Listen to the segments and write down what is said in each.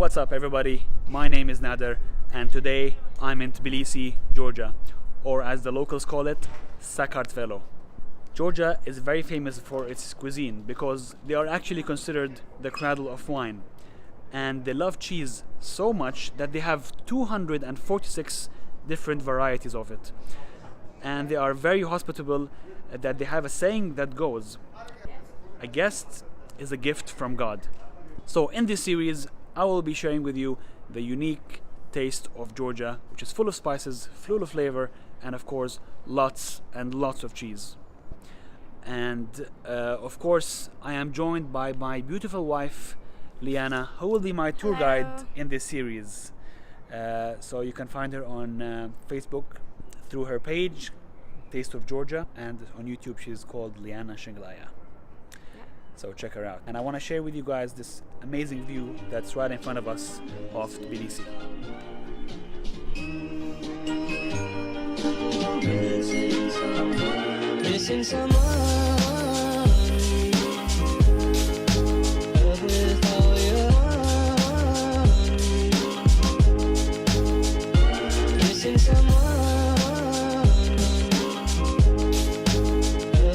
What's up everybody, my name is Nader and today I'm in Tbilisi, Georgia, or as the locals call it, Sakartvelo. Georgia is very famous for its cuisine because they are actually considered the cradle of wine, and they love cheese so much that they have 246 different varieties of it, and they are very hospitable, that they have a saying that goes, a guest is a gift from God. So in this series I will be sharing with you the unique taste of Georgia, which is full of spices, full of flavor, and of course lots and lots of cheese. And of course I am joined by my beautiful wife Liana, who will be my tour guide in this series. So you can find her on Facebook through her page Taste of Georgia, and on YouTube she's called Liana Shinglaya. So check her out. And I want to share with you guys this amazing view that's right in front of us of Tbilisi. Missing someone with all your missing someone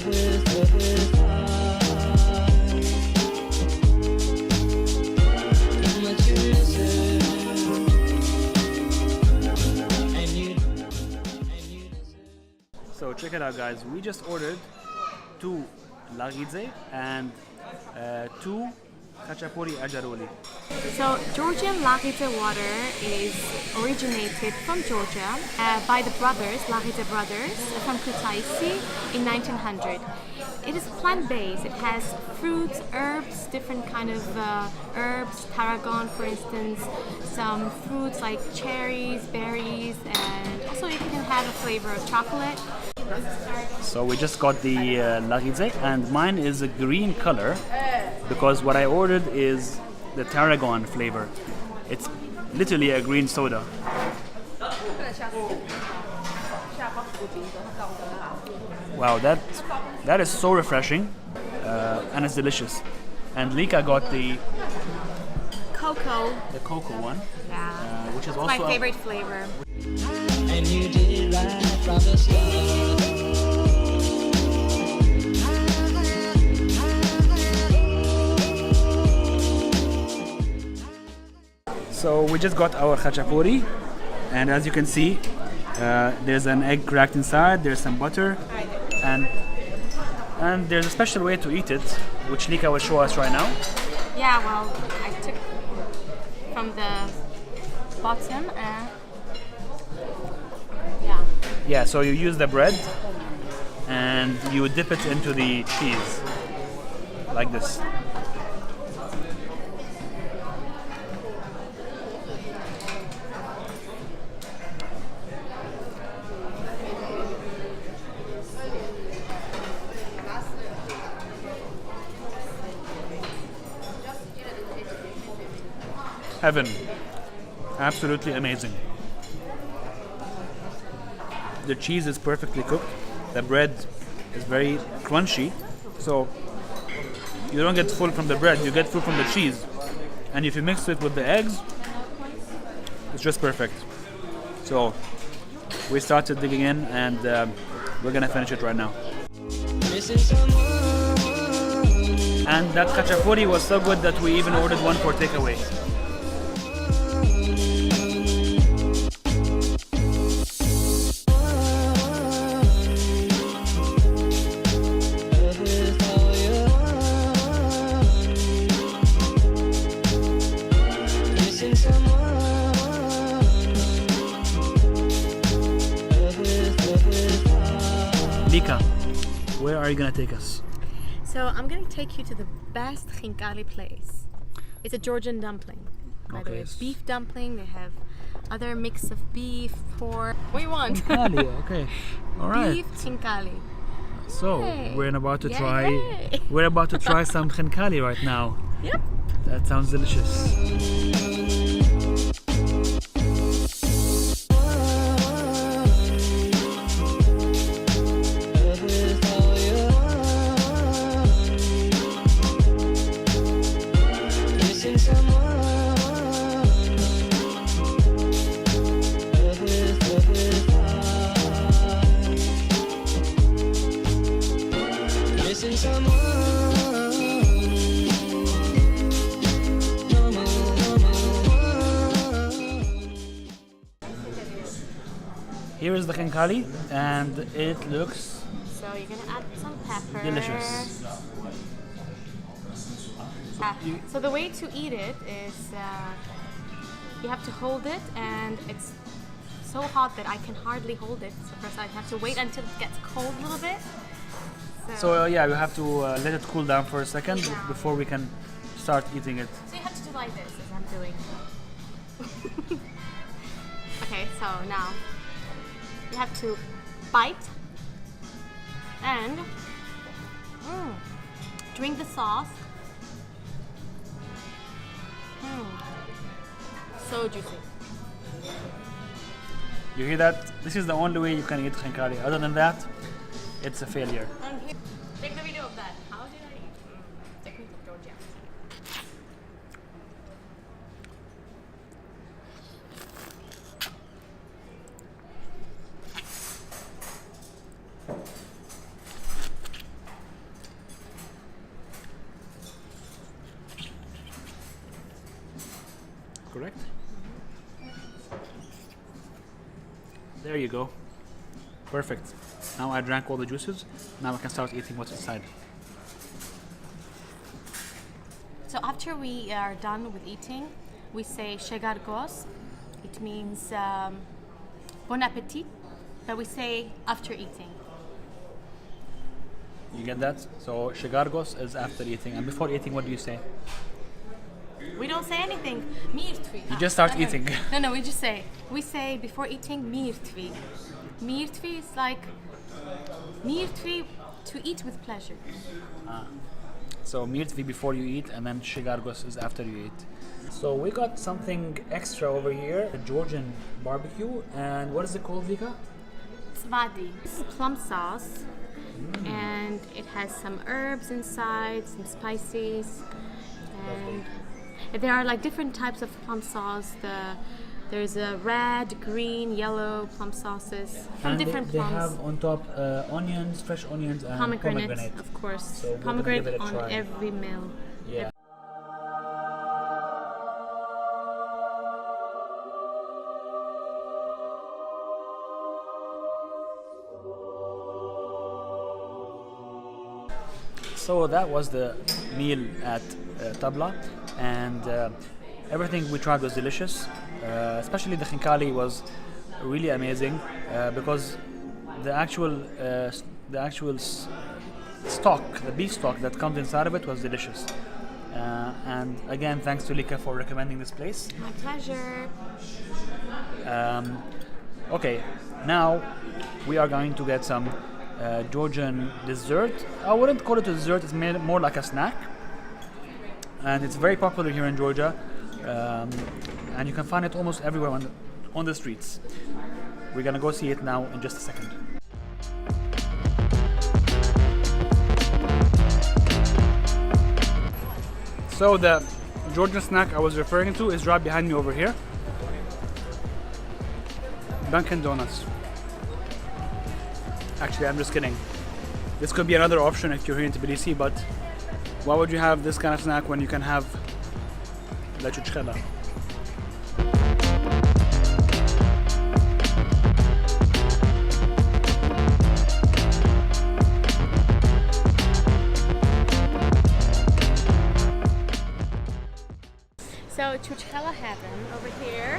with how much you miss it and you So check it out guys, we just ordered 2 Lagidze and 2 Khachapuri Adjaruli. So Georgian Lagidze water is originated from Georgia by the Lagidze brothers from Tbilisi in 1900. It is plant-based. It has fruits, herbs, different kind of herbs, tarragon for instance, some fruits like cherries, berries, and also you can have a flavor of chocolate. So we just got the Lagidze, and mine is a green color because what I ordered is the tarragon flavor. It's literally a green soda. Wow, that is so refreshing, and it's delicious. And Lika got the Cocoa. cocoa one, Yeah. which is It's also my favorite flavor. and you did right from the start. So we just got our khachapuri, and as you can see, there's an egg cracked inside, there's some butter, and there's a special way to eat it, which Lika will show us right now. Yeah, well, I took from the bottom and yeah. Yeah, so you use the bread and you dip it into the cheese, like this. Heaven. Absolutely amazing. The cheese is perfectly cooked. The bread is very crunchy. So you don't get full from the bread, you get full from the cheese. And if you mix it with the eggs, it's just perfect. So we started digging in, and we're gonna finish it right now. Missing someone And that khachapuri was so good that we even ordered one for takeaway. with all your missing someone with how Lika, where are you gonna take us? So I'm gonna take you to the best Khinkali place. It's a Georgian dumpling. By the way, Okay. beef dumpling. They have other mix of beef, pork. What do you want? Khinkali, okay. All right. Beef Khinkali. So Yay. we're about to Yay. try. We're about to try some Khinkali right now. Yep. That sounds delicious. with all your missing someone Here is the Khinkali, and it looks So you're gonna add some pepper. delicious. So the way to eat it is you have to hold it, and it's so hot that I can hardly hold it. So first I have to wait until it gets cold a little bit. So yeah, we have to let it cool down for a second before we can start eating it. So you have to do like this, as I'm doing. Okay, so now you have to bite and drink the sauce. So juicy. You hear that? This is the only way you can eat Khinkali. Other than that, it's a failure. And here, take the video of that. How did I eat? Technique of Georgia. Correct? There you go. Perfect. Now I drank all the juices. Now I can start eating what's inside. So after we are done with eating, we say shegargos. It means bon appetit, but we say after eating. You get that? So shegargos is after eating, and before eating, what do you say? We don't say anything. Mirtvi. You just start eating. No, we just say. We say before eating mirtvi. Mirtvi is like mirtvi, to eat with pleasure. So mirtvi before you eat, and then shegargos is after you eat. So we got something extra over here, a Georgian barbecue, and what is it called, Vika? Svadi. It's plum sauce, and it has some herbs inside, some spices, and there are like different types of plum sauce. There's a red, green, yellow plum sauces from And different they plums. have on top onions, fresh onions, and pomegranate. Of course. So we're gonna Pomegranate give it a on try. every meal. Yeah. So that was the meal at Tabla, and everything we tried was delicious. Especially the Khinkali was really amazing because the actual stock, the beef stock that comes inside of it, was delicious. And again, thanks to Lika for recommending this place. My pleasure. Okay, now we are going to get some Georgian dessert. I wouldn't call it a dessert, it's more like a snack. And it's very popular here in Georgia. And you can find it almost everywhere on the streets. We're gonna go see it now in just a second. So the Georgian snack I was referring to is right behind me over here. Dunkin' Donuts. Actually, I'm just kidding. This could be another option if you're here in Tbilisi, but why would you have this kind of snack when you can have the Churchkhela? So Churchkhela heaven over here.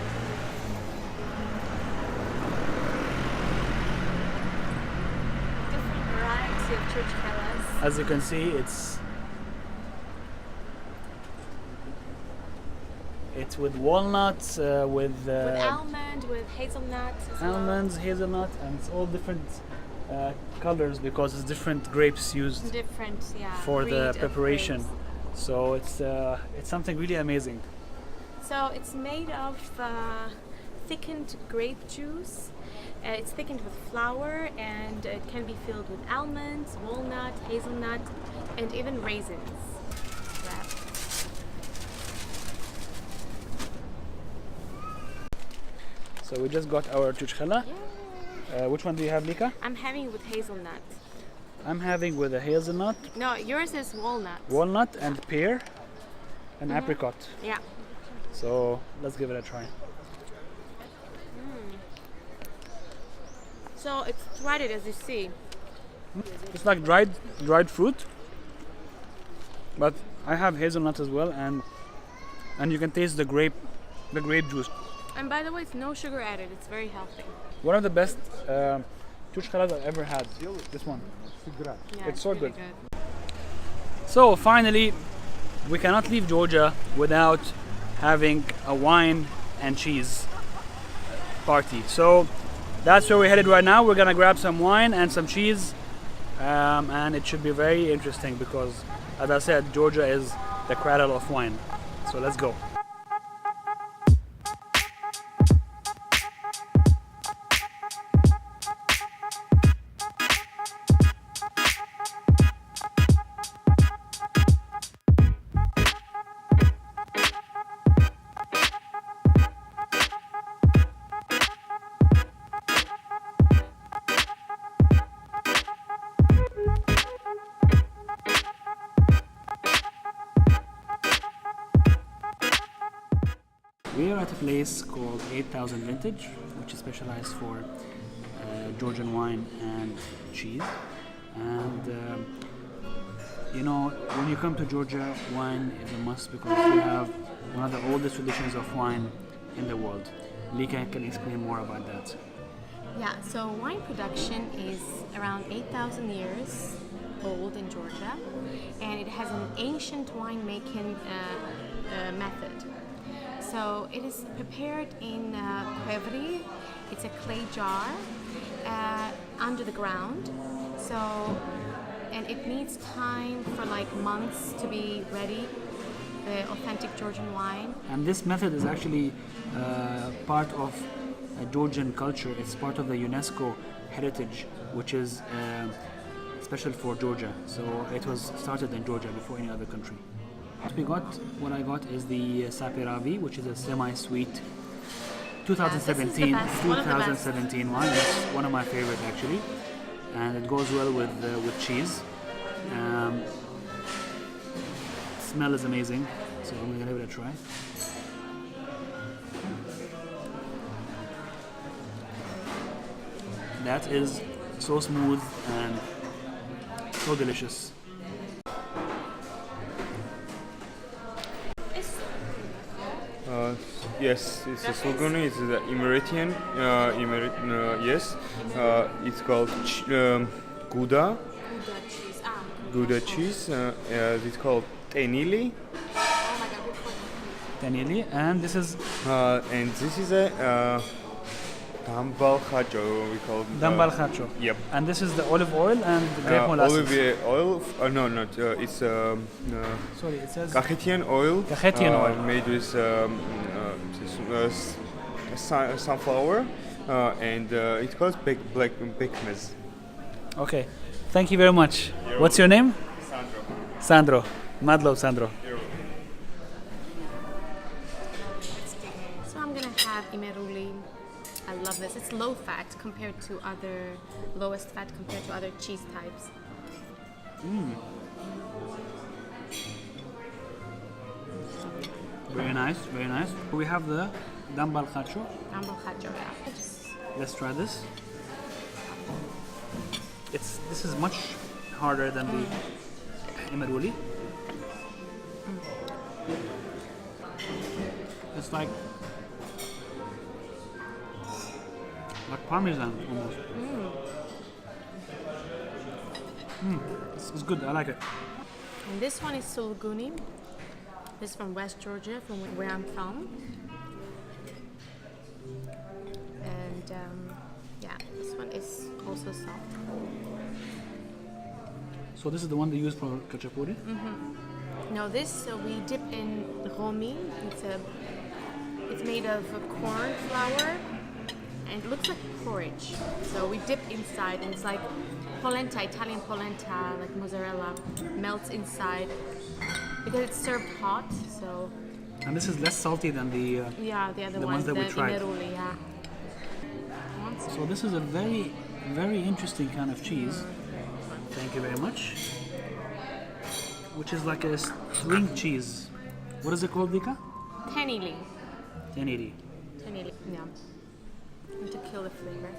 Different variety of Churchkhelas. As you can see, it's with walnuts, with Almond, with hazelnut as well. almonds, hazelnut, and it's all different colors because it's different grapes used Different, yeah. for breed the of preparation. grapes. So it's something really amazing. So it's made of thickened grape juice. It's thickened with flour, and it can be filled with almonds, walnut, hazelnut, and even raisins. Wrapped. So we just got our Churchkhela. Which one do you have, Lika? I'm having it with hazelnut. I'm having with a hazelnut, No, yours is walnut. walnut, and pear, and apricot. Yeah. So let's give it a try. So it's threaded, as you see. It's like dried fruit, but I have hazelnut as well, and you can taste the grape juice. And by the way, it's no sugar added. It's very healthy. One of the best Churchkhelas I've ever had. This one. Yeah, It's so really good. So finally, we cannot leave Georgia without having a wine and cheese party. So that's where we're headed right now. We're gonna grab some wine and some cheese, and it should be very interesting because, as I said, Georgia is the cradle of wine. So let's go. We are at a place called 8000 Vintage, which is specialized for Georgian wine and cheese. And you know, when you come to Georgia, wine is a must because we have one of the oldest traditions of wine in the world. Lika can explain more about that. Yeah, so wine production is around 8,000 years old in Georgia, and it has an ancient winemaking method. So it is prepared in qvevri. It's a clay jar under the ground. So, and it needs time for like months to be ready, the authentic Georgian wine. And this method is actually part of Georgian culture. It's part of the UNESCO heritage, which is special for Georgia. So it was started in Georgia before any other country. What I got is the Saperavi, which is a semi-sweet 2017 wine. It's one of my favorite actually, and it goes well with cheese. Smell is amazing, so I'm gonna give it a try. That is so smooth and so delicious. Yes, it's a Sulguni, it's the Emiratian, yes. It's called Gouda cheese. Gouda cheese. It's called Tenili, Tenili, and this is and this is a Dambal Khacho, we call it. Dambal Khacho. Yep. And this is the olive oil and the grape molasses. Olive oil, no, not, it's Sorry, it says Cachetian oil. Cachetian oil. Made with sunflower, and it's called black bekmez. Okay, thank you very much. What's your name? Sandro. Madlov Sandro. So I'm gonna have imeruli. I love this. It's low fat compared to lowest fat compared to other cheese types. Very nice, very nice. We have the Dambal Khacho. Dambal Khacho, yeah. Let's try this. This is much harder than the Imeruli. It's like Parmesan almost. It's good. I like it. And this one is Sulguni. This is from West Georgia, from where I'm from. And yeah, this one is also soft. So this is the one they use for Khachapuri? Now this we dip in romi. It's made of corn flour, and it looks like porridge. So we dip inside, and it's like polenta, Italian polenta, like mozzarella, melts inside because it's served hot. So And this is less salty than the other the ones that we tried. imeruli, yeah. So this is a very, very interesting kind of cheese. Thank you very much. Which is like a string cheese. What is it called, Vika? Tenili. 1080. Tenili. Yeah. And to kill the flavor.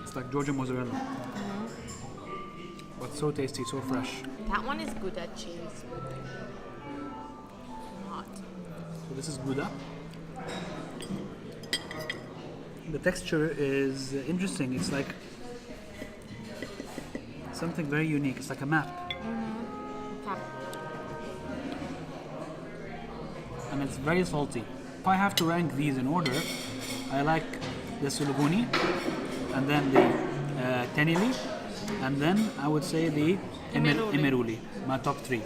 It's like Georgian mozzarella. But so tasty, so fresh. That one is Gouda cheese. Hot. So this is Gouda. The texture is interesting. It's like something very unique. It's like a map. Yeah. And it's very salty. If I have to rank these in order, I like the suluguni, and then the tenili, and then I would say the emeruli. My top 3.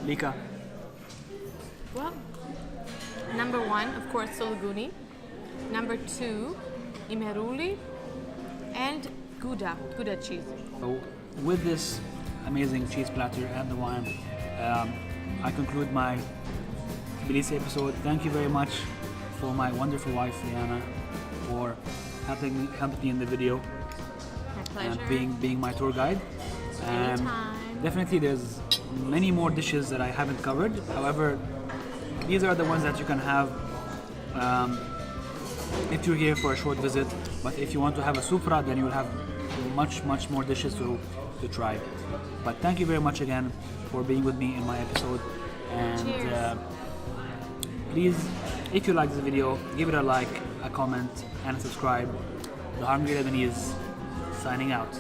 Lika. Well, number 1, of course, Soluguni. Number 2, Imeruli, and Gouda cheese. So with this amazing cheese platter and the wine, I conclude my Tbilisi episode. Thank you very much for my wonderful wife, Liana, for helping me in the video. My pleasure. And being my tour guide. Anytime. Definitely there's many more dishes that I haven't covered. However, these are the ones that you can have if you're here for a short visit. But if you want to have a supra, then you'll have much more dishes to try. But thank you very much again for being with me in my episode. And please, if you like this video, give it a like, a comment, and subscribe. The Hungry Lebanese signing out.